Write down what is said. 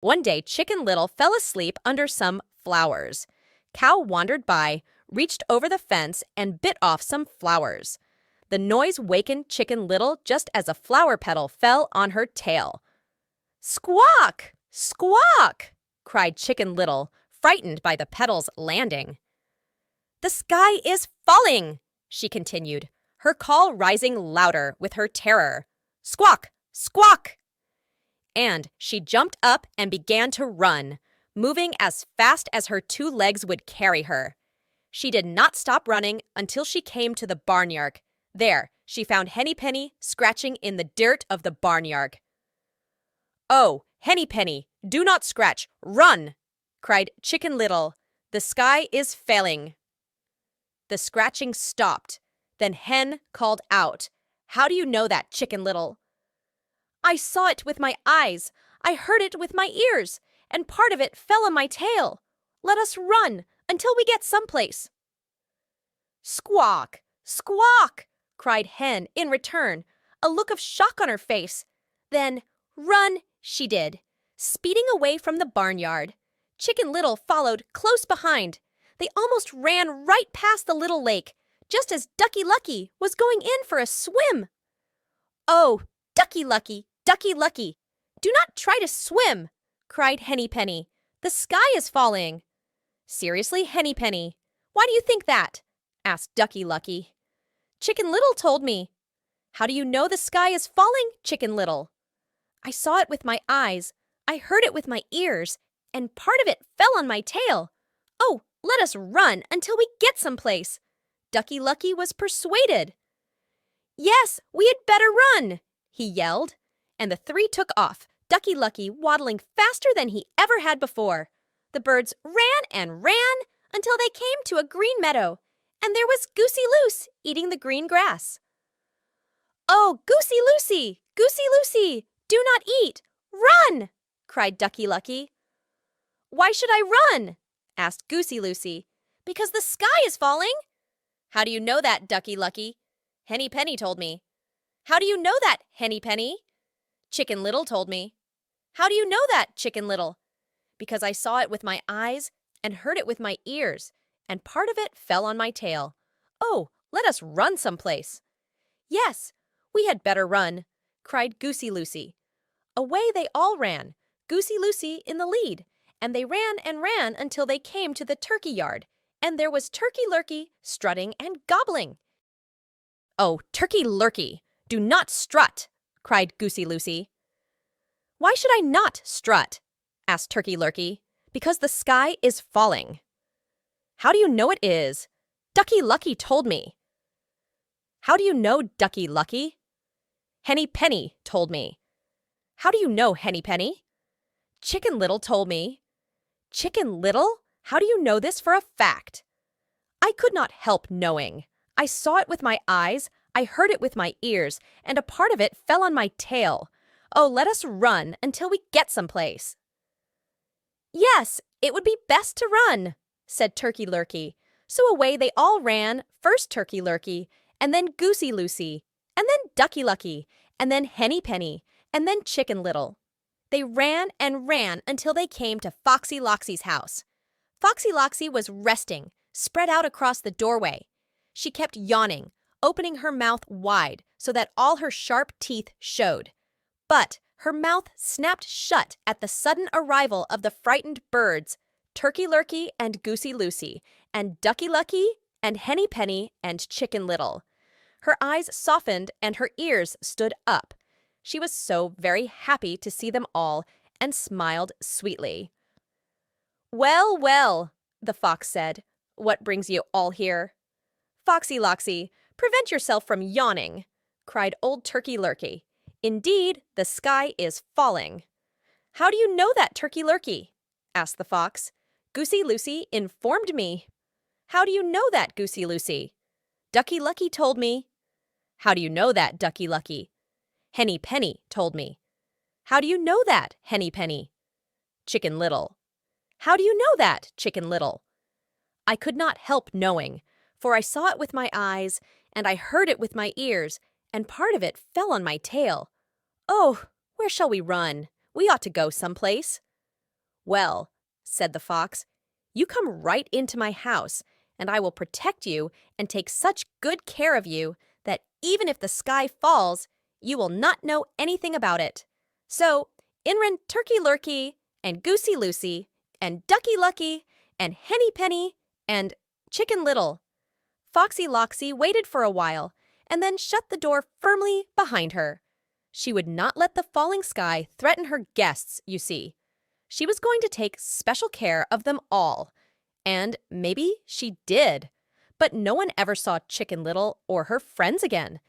One day, Chicken Little fell asleep under some flowers. Cow wandered by, reached over the fence, and bit off some flowers. The noise wakened Chicken Little just as a flower petal fell on her tail. "Squawk! Squawk!" cried Chicken Little, frightened by the petal's landing. "The sky is falling," she continued, her call rising louder with her terror. "Squawk! Squawk!" And she jumped up and began to run, moving as fast as her two legs would carry her. She did not stop running until she came to the barnyard. There, she found Henny Penny scratching in the dirt of the barnyard. "Oh, Henny Penny, do not scratch, run!" cried Chicken Little. "The sky is falling." The scratching stopped. Then Hen called out, "How do you know that, Chicken Little?" "I saw it with my eyes, I heard it with my ears, and part of it fell on my tail. Let us run until we get someplace." "Squawk! Squawk!" cried Hen in return, a look of shock on her face. Then run she did, speeding away from the barnyard. Chicken Little followed close behind. They almost ran right past the little lake, just as Ducky Lucky was going in for a swim. "Oh, Ducky Lucky, Ducky Lucky, do not try to swim!" cried Henny Penny. "The sky is falling." "Seriously, Henny Penny, why do you think that?" asked Ducky Lucky. "Chicken Little told me." "How do you know the sky is falling, Chicken Little?" "I saw it with my eyes, I heard it with my ears, and part of it fell on my tail. Oh, let us run until we get someplace." Ducky Lucky was persuaded. "Yes, we had better run," he yelled, and the three took off, Ducky Lucky waddling faster than he ever had before. The birds ran and ran until they came to a green meadow, and there was Goosey Loose eating the green grass. "Oh, Goosey Lucy, Goosey Lucy, do not eat! Run!" cried Ducky Lucky. "Why should I run?" asked Goosey Lucy. "Because the sky is falling." "How do you know that, Ducky Lucky?" "Henny Penny told me." "How do you know that, Henny Penny?" "Chicken Little told me." "How do you know that, Chicken Little?" "Because I saw it with my eyes and heard it with my ears, and part of it fell on my tail. Oh, let us run someplace." "Yes, we had better run," cried Goosey Lucy. Away they all ran, Goosey Lucy in the lead, and they ran and ran until they came to the turkey yard, and there was Turkey Lurkey strutting and gobbling. "Oh, Turkey Lurkey, do not strut!" cried Goosey Lucy. "Why should I not strut?" asked Turkey Lurkey. "Because the sky is falling." "How do you know it is?" "Ducky Lucky told me." "How do you know, Ducky Lucky?" "Henny Penny told me." "How do you know, Henny Penny?" "Chicken Little told me." "Chicken Little? How do you know this for a fact?" "I could not help knowing. I saw it with my eyes, I heard it with my ears, and a part of it fell on my tail. Oh, let us run until we get someplace." "Yes, it would be best to run," said Turkey Lurkey. So away they all ran, first Turkey Lurkey, and then Goosey Lucy, and then Ducky Lucky, and then Henny Penny, and then Chicken Little. They ran and ran until they came to Foxy Loxy's house. Foxy Loxy was resting, spread out across the doorway. She kept yawning, opening her mouth wide so that all her sharp teeth showed. But her mouth snapped shut at the sudden arrival of the frightened birds, Turkey Lurkey and Goosey Lucy, and Ducky Lucky and Henny Penny and Chicken Little. Her eyes softened and her ears stood up. She was so very happy to see them all and smiled sweetly. "Well, well," the fox said, "what brings you all here?" "Foxy Loxy, prevent yourself from yawning," cried old Turkey Lurkey. "Indeed, the sky is falling." "How do you know that, Turkey Lurkey?" asked the fox. "Goosey Lucy informed me." "How do you know that, Goosey Lucy?" "Ducky Lucky told me." "How do you know that, Ducky Lucky?" "Henny Penny told me." "How do you know that, Henny Penny?" "Chicken Little." "How do you know that, Chicken Little?" "I could not help knowing, for I saw it with my eyes, and I heard it with my ears, and part of it fell on my tail. Oh, where shall we run? We ought to go someplace." "Well," said the fox, "you come right into my house, and I will protect you and take such good care of you that even if the sky falls, you will not know anything about it. So, in ran Turkey Lurkey, and Goosey Loosey, and Ducky Lucky, and Henny Penny, and Chicken Little." Foxy Loxy waited for a while and then shut the door firmly behind her. She would not let the falling sky threaten her guests, you see. She was going to take special care of them all. And maybe she did. But no one ever saw Chicken Little or her friends again.